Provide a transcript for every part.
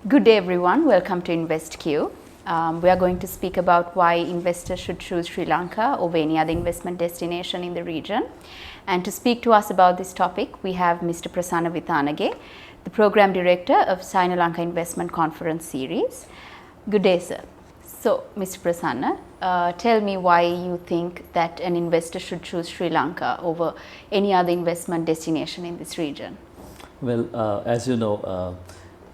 Good day everyone, welcome to InvestQ. We are going to speak about why investors should choose Sri Lanka over any other investment destination in the region. And to speak to us about this topic, we have Mr. Prasanna Vithanage, the Program Director of Sri Lanka Investment Conference Series. Good day, sir. So, Mr. Prasanna, tell me why you think that an investor should choose Sri Lanka over any other investment destination in this region. Well, as you know,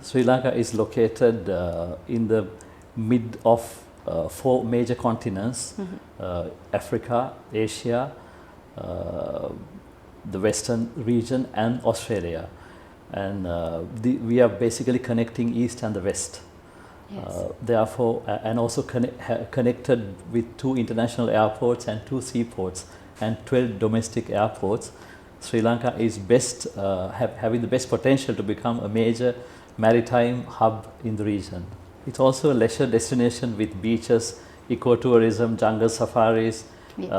Sri Lanka is located in the mid of four major continents, Africa, Asia, the Western region and Australia. And we are basically connecting East and the West. Yes. Therefore, and also connected with 2 international airports and 2 seaports and 12 domestic airports. Sri Lanka is having the best potential to become a major maritime hub in the region. It's also a leisure destination with beaches, ecotourism, jungle safaris, Yes.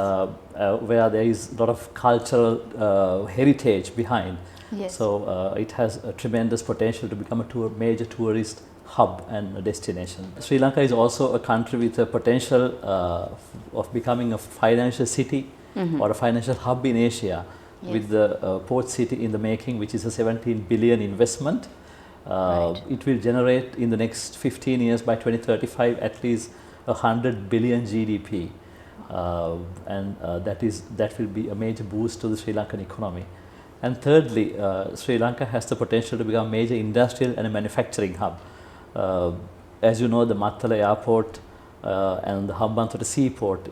Where there is a lot of cultural heritage behind. Yes. So it has a tremendous potential to become a major tourist hub and a destination. Sri Lanka is also a country with a potential of becoming a financial city or a financial hub in Asia. Yes. With the port city in the making, which is a 17 billion investment. Right. It will generate in the next 15 years, by 2035, at least 100 billion GDP. That will be a major boost to the Sri Lankan economy. And thirdly, Sri Lanka has the potential to become a major industrial and a manufacturing hub. As you know, the Mattala airport and the Hambantota seaport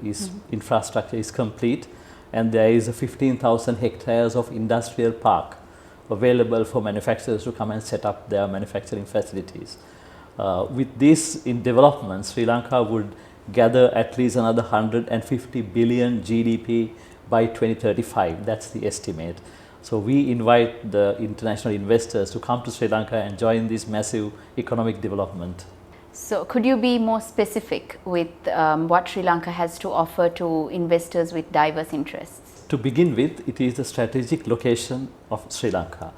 infrastructure is complete, and there is a 15,000 hectares of industrial park available for manufacturers to come and set up their manufacturing facilities. With this in development, Sri Lanka would gather at least another 150 billion GDP by 2035. That's the estimate. So we invite the international investors to come to Sri Lanka and join this massive economic development. So, could you be more specific with what Sri Lanka has to offer to investors with diverse interests? To begin with, it is the strategic location of Sri Lanka.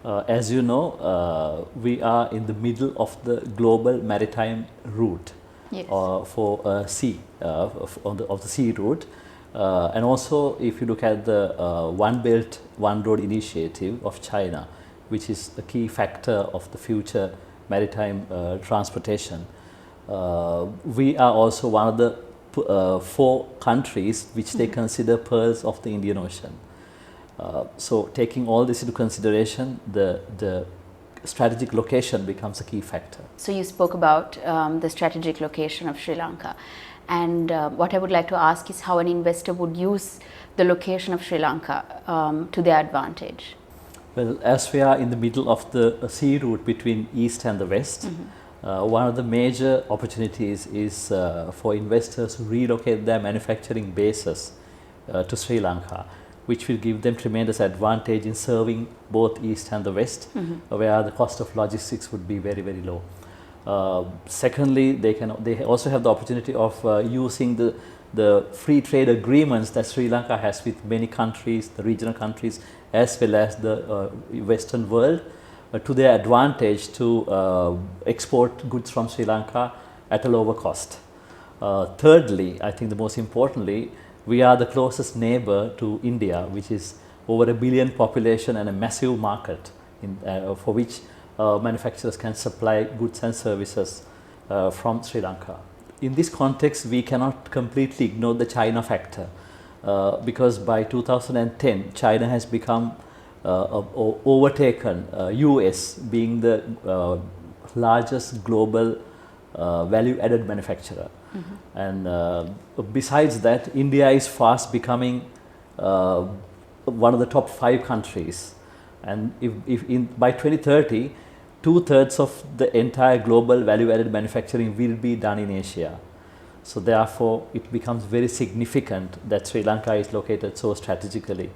As you know, we are in the middle of the global maritime route. Yes. For sea, of the sea route. And also, if you look at the One Belt, One Road initiative of China, which is the key factor of the future maritime transportation, we are also one of the 4 countries which they consider pearls of the Indian Ocean. So, taking all this into consideration, the strategic location becomes a key factor. So, you spoke about the strategic location of Sri Lanka, and what I would like to ask is how an investor would use the location of Sri Lanka to their advantage. Well, as we are in the middle of the sea route between East and the West, one of the major opportunities is for investors to relocate their manufacturing bases to Sri Lanka, which will give them tremendous advantage in serving both East and the West, where the cost of logistics would be very, very low. Secondly, they also have the opportunity of using the free trade agreements that Sri Lanka has with many countries, the regional countries, as well as the Western world, to their advantage to export goods from Sri Lanka at a lower cost. Thirdly, I think the most importantly, we are the closest neighbor to India, which is over 1 billion population and a massive market for which manufacturers can supply goods and services from Sri Lanka. In this context, we cannot completely ignore the China factor because by 2010, China has become overtaken US being the largest global value-added manufacturer. And besides that, India is fast becoming one of the top 5 countries. And by 2030, 2/3 of the entire global value-added manufacturing will be done in Asia. So therefore, it becomes very significant that Sri Lanka is located so strategically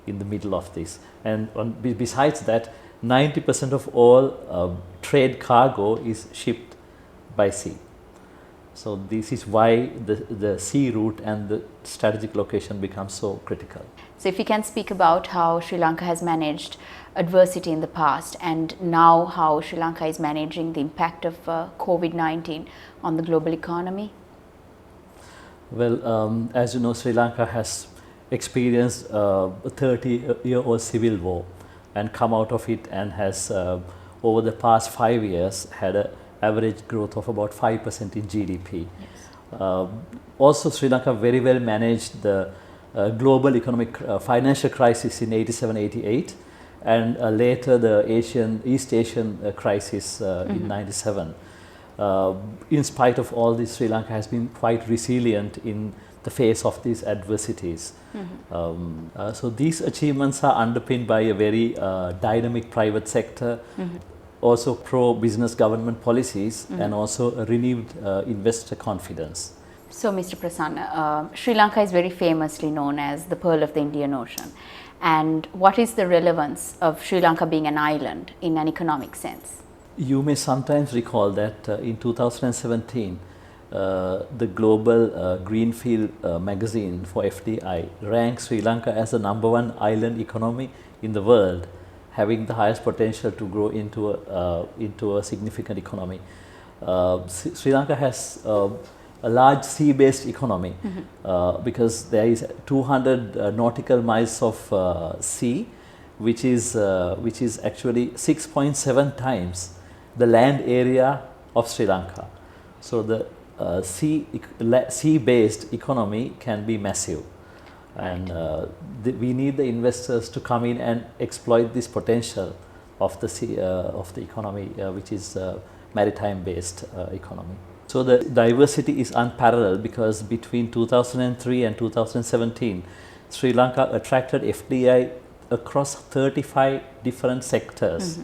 in the middle of this. And besides that, 90% of all trade cargo is shipped by sea. So this is why the sea route and the strategic location becomes so critical. So if you can speak about how Sri Lanka has managed adversity in the past and now how Sri Lanka is managing the impact of COVID-19 on the global economy. Well, as you know, Sri Lanka has experienced a 30-year-old civil war and come out of it, and has over the past 5 years had an average growth of about 5% in GDP. Yes. Also, Sri Lanka very well managed the global economic financial crisis in 87-88, and later the East Asian crisis in 97. In spite of all this, Sri Lanka has been quite resilient in the face of these adversities. So these achievements are underpinned by a very dynamic private sector, also pro-business government policies, and also a renewed investor confidence. So Mr. Prasanna, Sri Lanka is very famously known as the Pearl of the Indian Ocean. And what is the relevance of Sri Lanka being an island in an economic sense? You may sometimes recall that in 2017, the global Greenfield magazine for FDI ranked Sri Lanka as the #1 island economy in the world, having the highest potential to grow into a significant economy. Sri Lanka has a large sea-based economy because there is 200 nautical miles of sea, which is actually 6.7 times the land area of Sri Lanka. So the sea-based economy can be massive, and we need the investors to come in and exploit this potential of the sea, of the economy, which is maritime-based economy. So the diversity is unparalleled because between 2003 and 2017, Sri Lanka attracted FDI across 35 different sectors.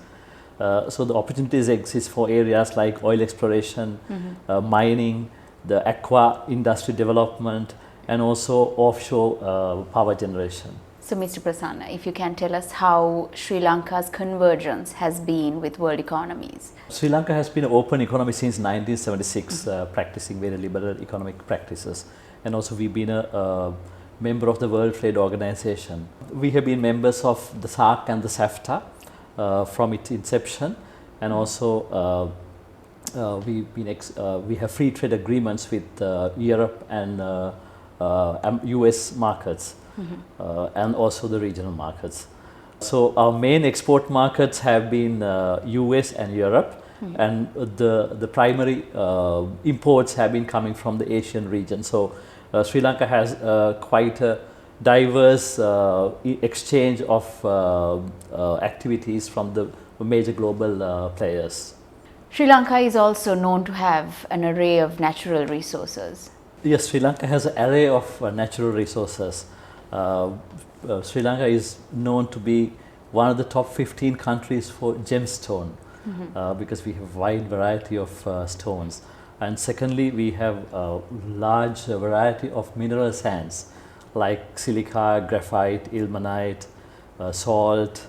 So the opportunities exist for areas like oil exploration, mining, the aqua industry development, and also offshore power generation. So Mr. Prasanna, if you can tell us how Sri Lanka's convergence has been with world economies. Sri Lanka has been an open economy since 1976, practicing very liberal economic practices. And also we've been a member of the World Trade Organization. We have been members of the SAARC and the SAFTA from its inception, and also we have free trade agreements with Europe and US markets. And also the regional markets. So our main export markets have been US and Europe, and the primary imports have been coming from the Asian region. So Sri Lanka has quite a diverse exchange of activities from the major global players. Sri Lanka is also known to have an array of natural resources. Yes, Sri Lanka has an array of natural resources. Sri Lanka is known to be one of the top 15 countries for gemstone, because we have a wide variety of stones. And secondly, we have a large variety of mineral sands like silica, graphite, ilmenite, salt,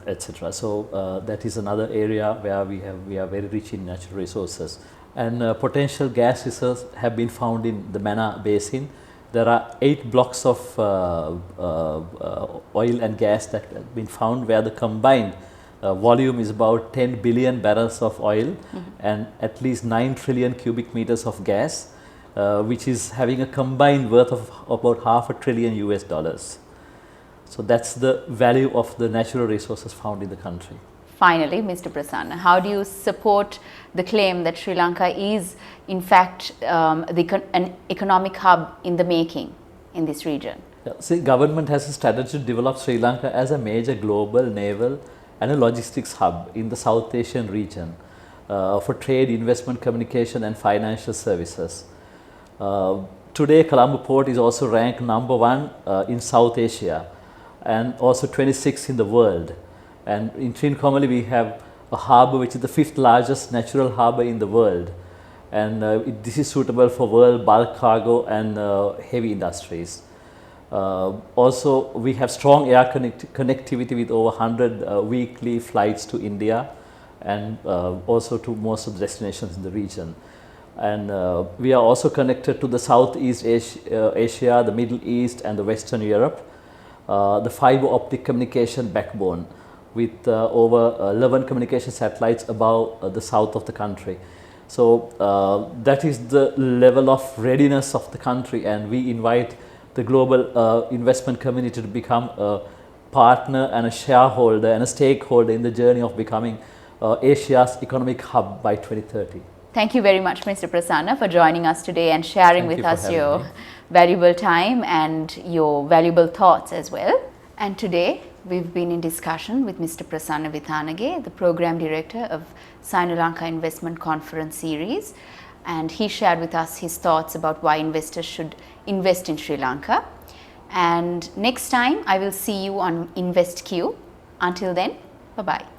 etc. So that is another area where we are very rich in natural resources. And potential gas reserves have been found in the Mannar Basin. There are 8 blocks of oil and gas that have been found, where the combined volume is about 10 billion barrels of oil and at least 9 trillion cubic meters of gas, which is having a combined worth of about $500 billion US. So that's the value of the natural resources found in the country. Finally, Mr. Prasanna, how do you support the claim that Sri Lanka is in fact an economic hub in the making in this region? See, government has a strategy to develop Sri Lanka as a major global naval and a logistics hub in the South Asian region for trade, investment, communication and financial services. Today, Colombo Port is also ranked #1 in South Asia and also 26th in the world. And in Trincomalee, we have a harbour which is the 5th largest natural harbour in the world. And this is suitable for world bulk cargo and heavy industries. Also, we have strong air connectivity with over 100 weekly flights to India and also to most of the destinations in the region. And we are also connected to the Southeast Asia, the Middle East and the Western Europe. The fiber optic communication backbone with over 11 communication satellites above the south of the country. So that is the level of readiness of the country, and we invite the global investment community to become a partner and a shareholder and a stakeholder in the journey of becoming Asia's economic hub by 2030. Thank you very much, Mr. Prasanna, for joining us today and sharing with us your valuable time and your valuable thoughts as well. And today we've been in discussion with Mr. Prasanna Vithanage, the Program Director of Sino-Lanka Investment Conference Series, and he shared with us his thoughts about why investors should invest in Sri Lanka. And next time I will see you on InvestQ. Until then, bye-bye.